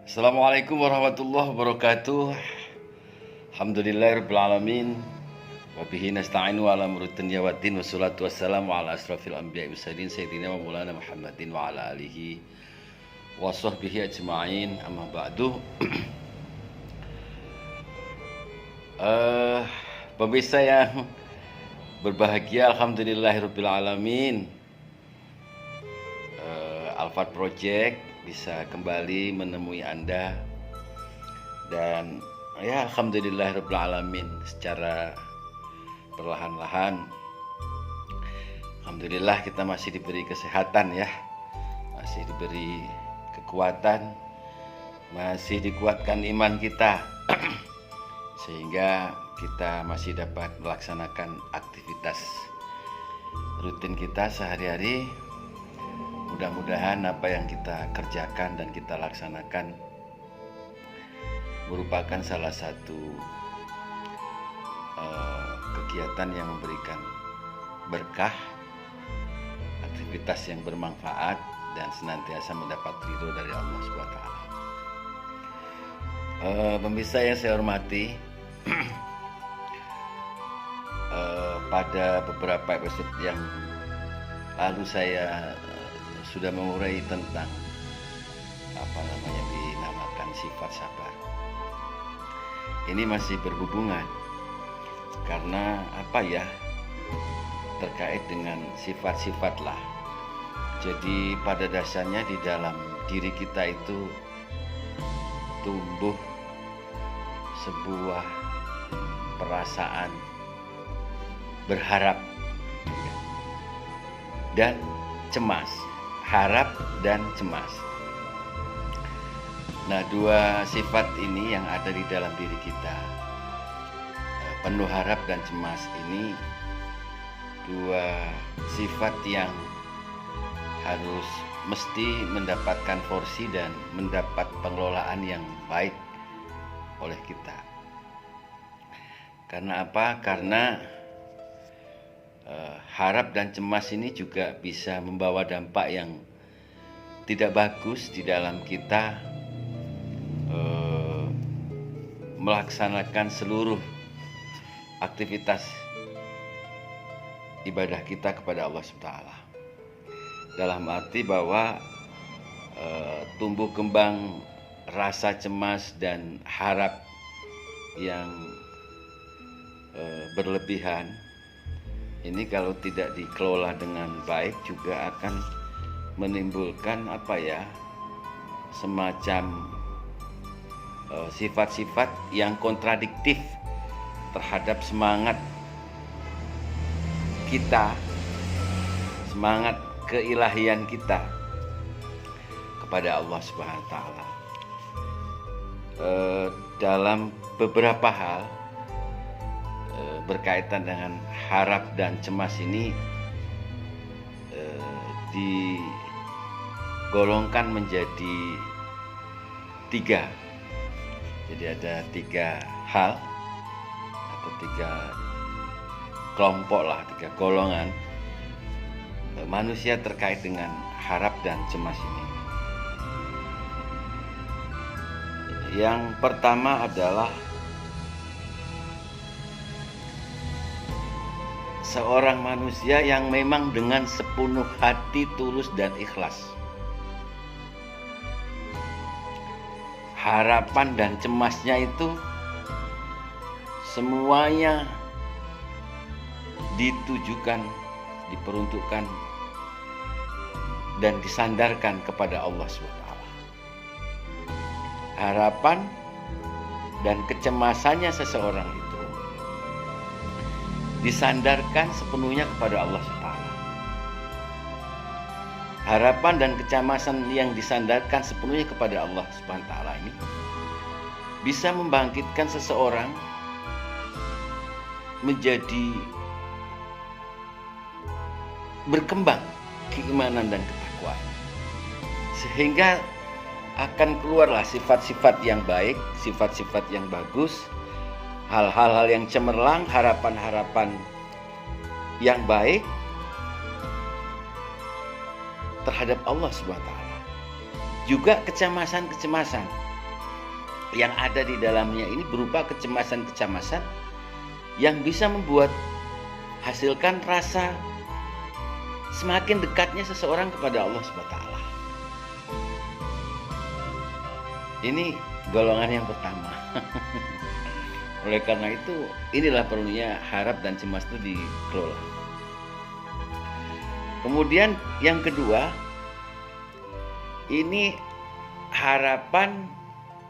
Assalamualaikum warahmatullahi wabarakatuh. Alhamdulillahirabbil alamin. Wa bihi nasta'inu ala umuri dunya waddin wassalatu wassalamu ala asrofil anbiya'i mursalin sayyidina wa maulana Muhammadin wa ala alihi wa sahbihi ajma'in. Amma ba'du. Pemirsa yang berbahagia, alhamdulillahirabbil alamin. Alfat Project bisa kembali menemui Anda, dan ya alhamdulillahirabbil alamin, secara perlahan-lahan alhamdulillah kita masih diberi kesehatan ya, masih diberi kekuatan, masih dikuatkan iman kita sehingga kita masih dapat melaksanakan aktivitas rutin kita sehari-hari. Mudah-mudahan apa yang kita kerjakan dan kita laksanakan merupakan salah satu kegiatan yang memberikan berkah, aktivitas yang bermanfaat, dan senantiasa mendapat ridho dari Allah SWT. Pemirsa yang saya hormati, pada beberapa episode yang lalu saya sudah mengurai tentang dinamakan sifat sabar. Ini masih berhubungan karena terkait dengan sifat-sifat lah. Jadi pada dasarnya di dalam diri kita itu tumbuh sebuah perasaan berharap dan cemas. Harap dan cemas. Nah, dua sifat ini yang ada di dalam diri kita, penuh harap dan cemas, ini dua sifat yang harus mesti mendapatkan porsi dan mendapat pengelolaan yang baik oleh kita. Karena apa? Karena harap dan cemas ini juga bisa membawa dampak yang tidak bagus di dalam kita melaksanakan seluruh aktivitas ibadah kita kepada Allah SWT. Dalam arti bahwa tumbuh kembang rasa cemas dan harap yang berlebihan ini kalau tidak dikelola dengan baik juga akan menimbulkan semacam sifat-sifat yang kontradiktif terhadap semangat kita, semangat keilahian kita kepada Allah Subhanahu wa taala. Dalam beberapa hal berkaitan dengan harap dan cemas ini digolongkan menjadi tiga. Jadi ada tiga hal atau tiga kelompok lah, tiga golongan manusia terkait dengan harap dan cemas ini. Yang pertama adalah seorang manusia yang memang dengan sepenuh hati tulus dan ikhlas. Harapan dan cemasnya itu semuanya ditujukan, diperuntukkan dan disandarkan kepada Allah SWT. Harapan dan kecemasannya seseorang itu disandarkan sepenuhnya kepada Allah SWT. Harapan dan kecemasan yang disandarkan sepenuhnya kepada Allah SWT ini bisa membangkitkan seseorang menjadi berkembang keimanan dan ketakwaan, sehingga akan keluarlah sifat-sifat yang baik, sifat-sifat yang bagus, hal-hal yang cemerlang, harapan-harapan yang baik terhadap Allah SWT. Juga kecemasan-kecemasan yang ada di dalamnya ini berupa kecemasan-kecemasan yang bisa membuat hasilkan rasa semakin dekatnya seseorang kepada Allah SWT. Ini golongan yang pertama. Oleh karena itu, inilah perlunya harap dan cemas itu dikelola. Kemudian yang kedua, ini harapan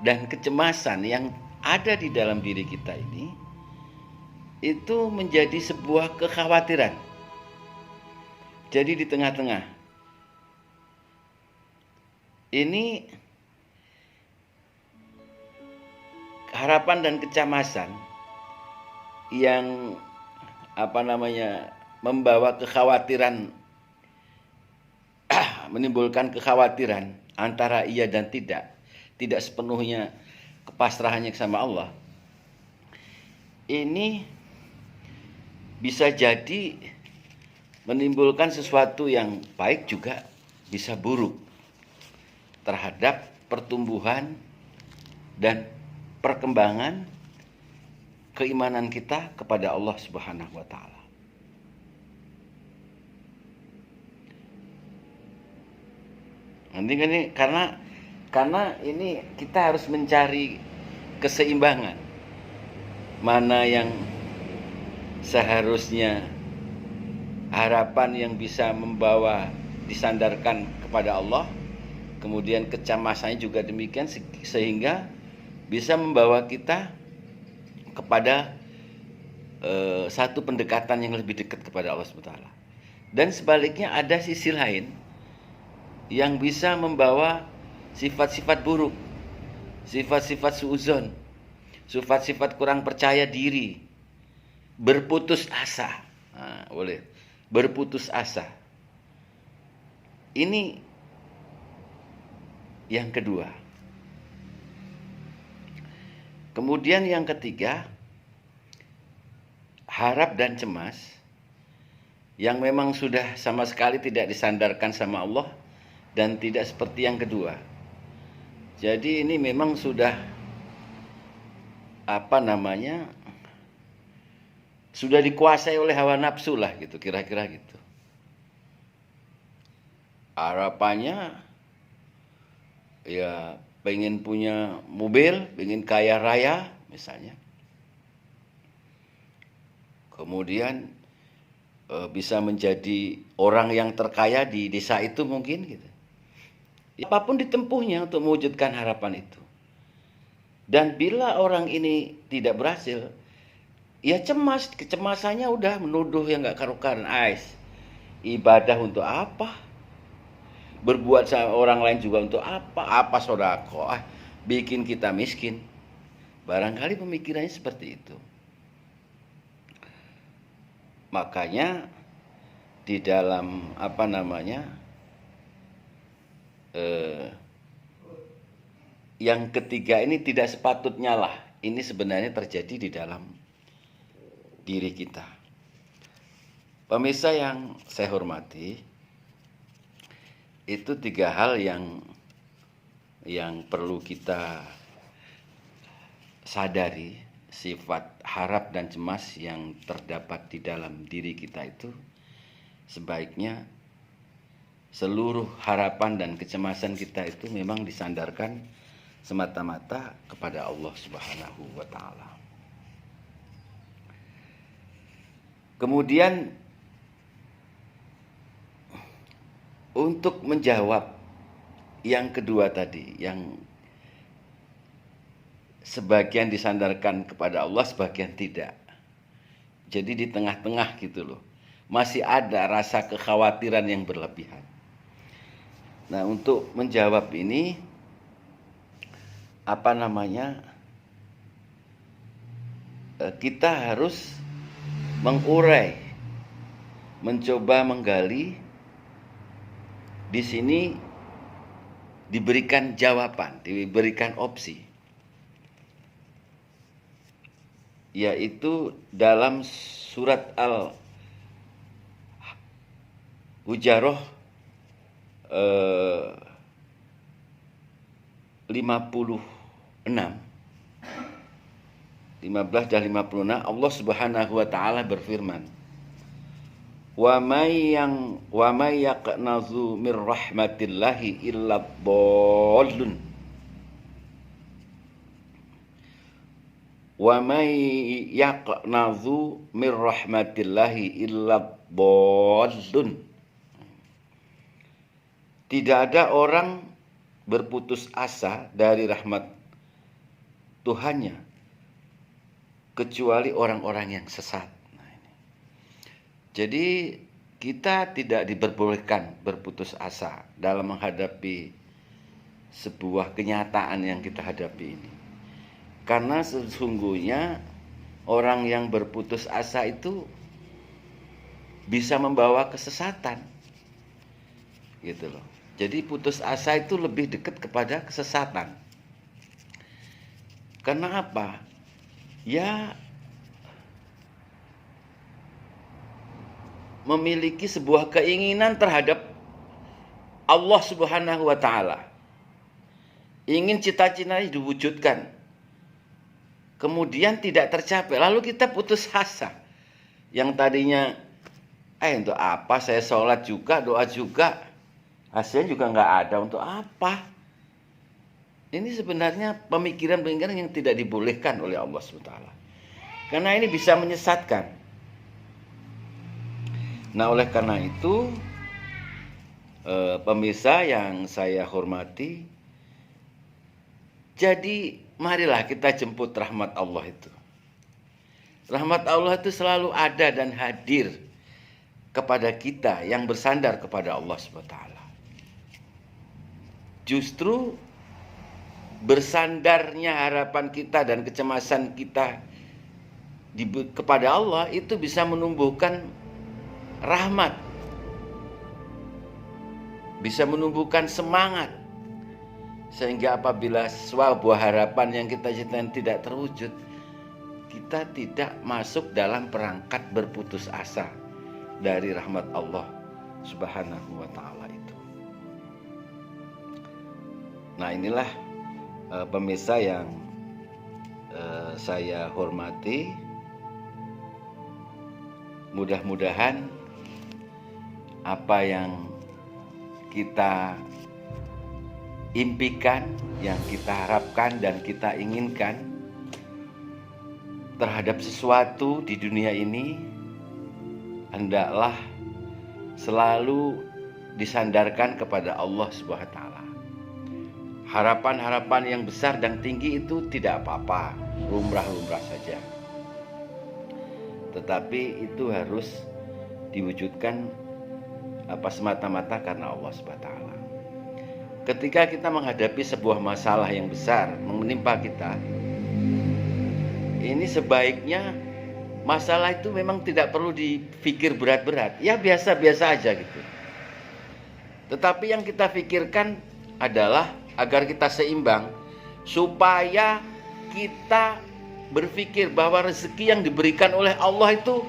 dan kecemasan yang ada di dalam diri kita ini itu menjadi sebuah kekhawatiran. Jadi di tengah-tengah ini harapan dan kecemasan yang membawa kekhawatiran, menimbulkan kekhawatiran antara iya dan tidak sepenuhnya kepasrahannya sama Allah. Ini bisa jadi menimbulkan sesuatu yang baik juga bisa buruk terhadap pertumbuhan dan perkembangan keimanan kita kepada Allah Subhanahu wa taala. Nanti ini karena ini kita harus mencari keseimbangan. Mana yang seharusnya harapan yang bisa membawa disandarkan kepada Allah, kemudian kecemasannya juga demikian, sehingga bisa membawa kita kepada satu pendekatan yang lebih dekat kepada Allah SWT. Dan sebaliknya ada sisi lain yang bisa membawa sifat-sifat buruk, sifat-sifat suudzon, sifat-sifat kurang percaya diri, berputus asa. Boleh berputus asa. Ini yang kedua. Kemudian yang ketiga, harap dan cemas yang memang sudah sama sekali tidak disandarkan sama Allah dan tidak seperti yang kedua. Jadi ini memang sudah sudah dikuasai oleh hawa nafsu lah gitu, kira-kira gitu. Harapannya ya pengen punya mobil, pengen kaya raya misalnya. Kemudian bisa menjadi orang yang terkaya di desa itu mungkin gitu. Apapun ditempuhnya untuk mewujudkan harapan itu. Dan bila orang ini tidak berhasil, ya cemas, kecemasannya udah menuduh yang gak karu-karuan. Ibadah untuk apa? Berbuat sama orang lain juga untuk apa? Apa sodako? Bikin kita miskin. Barangkali pemikirannya seperti itu. Makanya di dalam yang ketiga ini tidak sepatutnya lah. Ini sebenarnya terjadi di dalam diri kita. Pemirsa yang saya hormati, itu tiga hal yang perlu kita sadari. Sifat harap dan cemas yang terdapat di dalam diri kita itu sebaiknya seluruh harapan dan kecemasan kita itu memang disandarkan semata-mata kepada Allah Subhanahu wa taala. Kemudian untuk menjawab yang kedua tadi, yang sebagian disandarkan kepada Allah, sebagian tidak. Jadi di tengah-tengah gitu loh. Masih ada rasa kekhawatiran yang berlebihan. Nah, untuk menjawab ini kita harus mengurai, mencoba menggali. Di sini diberikan jawaban, diberikan opsi, yaitu dalam surat Al-Hujarah 56 15 dan 56 Allah Subhanahu wa taala berfirman, wa may yaqnazu mir rahmatillahi illa dhallun wa may yaqnazu mir rahmatillahi illa dhallun. Tidak ada orang berputus asa dari rahmat Tuhannya kecuali orang-orang yang sesat. Jadi kita tidak diperbolehkan berputus asa dalam menghadapi sebuah kenyataan yang kita hadapi ini. Karena sesungguhnya orang yang berputus asa itu bisa membawa kesesatan. Gitu loh. Jadi putus asa itu lebih dekat kepada kesesatan. Karena apa? Ya, memiliki sebuah keinginan terhadap Allah Subhanahu wa taala. Ingin cita-citanya diwujudkan. Kemudian tidak tercapai, lalu kita putus asa. Yang tadinya untuk apa saya sholat juga, doa juga, hasilnya juga nggak ada, untuk apa? Ini sebenarnya pemikiran-pemikiran yang tidak dibolehkan oleh Allah Subhanahu wa taala. Karena ini bisa menyesatkan. Nah, oleh karena itu, pemirsa yang saya hormati, jadi marilah kita jemput rahmat Allah itu. Rahmat Allah itu selalu ada dan hadir kepada kita yang bersandar kepada Allah SWT. Justru bersandarnya harapan kita dan kecemasan kita kepada Allah itu bisa menumbuhkan rahmat, bisa menumbuhkan semangat, sehingga apabila sebuah harapan yang kita citakan tidak terwujud, kita tidak masuk dalam perangkat berputus asa dari rahmat Allah Subhanahu wa taala itu. Nah, inilah pemirsa yang saya hormati. Mudah-mudahan apa yang kita impikan, yang kita harapkan dan kita inginkan terhadap sesuatu di dunia ini hendaklah selalu disandarkan kepada Allah Subhanahu wa taala. Harapan-harapan yang besar dan tinggi itu tidak apa-apa, lumrah-lumrah saja. Tetapi itu harus diwujudkan semata-mata karena Allah SWT. Ketika kita menghadapi sebuah masalah yang besar menimpa kita, ini sebaiknya masalah itu memang tidak perlu dipikir berat-berat. Ya biasa-biasa aja gitu. Tetapi yang kita pikirkan adalah agar kita seimbang, supaya kita berpikir bahwa rezeki yang diberikan oleh Allah itu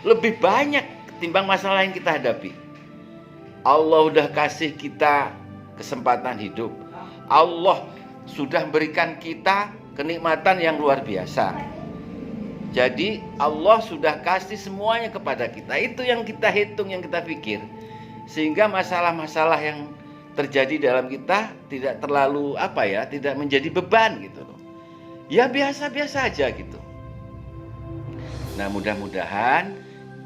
lebih banyak ketimbang masalah yang kita hadapi. Allah udah kasih kita kesempatan hidup. Allah sudah berikan kita kenikmatan yang luar biasa. Jadi Allah sudah kasih semuanya kepada kita. Itu yang kita hitung, yang kita pikir. Sehingga masalah-masalah yang terjadi dalam kita tidak terlalu tidak menjadi beban gitu loh. Ya biasa-biasa aja gitu. Nah, mudah-mudahan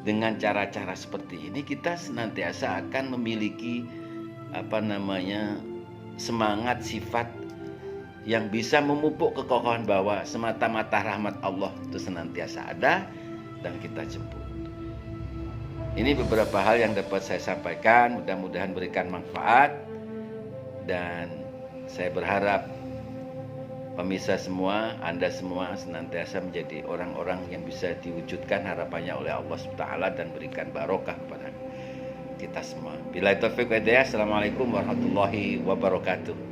dengan cara-cara seperti ini kita senantiasa akan memiliki semangat, sifat yang bisa memupuk kekokohan bahwa semata-mata rahmat Allah itu senantiasa ada dan kita jemput. Ini beberapa hal yang dapat saya sampaikan, mudah-mudahan berikan manfaat, dan saya berharap pemirsa semua, Anda semua senantiasa menjadi orang-orang yang bisa diwujudkan harapannya oleh Allah SWT dan berikan barokah kepada kita semua. Billahi taufiq wal hidayah. Assalamualaikum warahmatullahi wabarakatuh.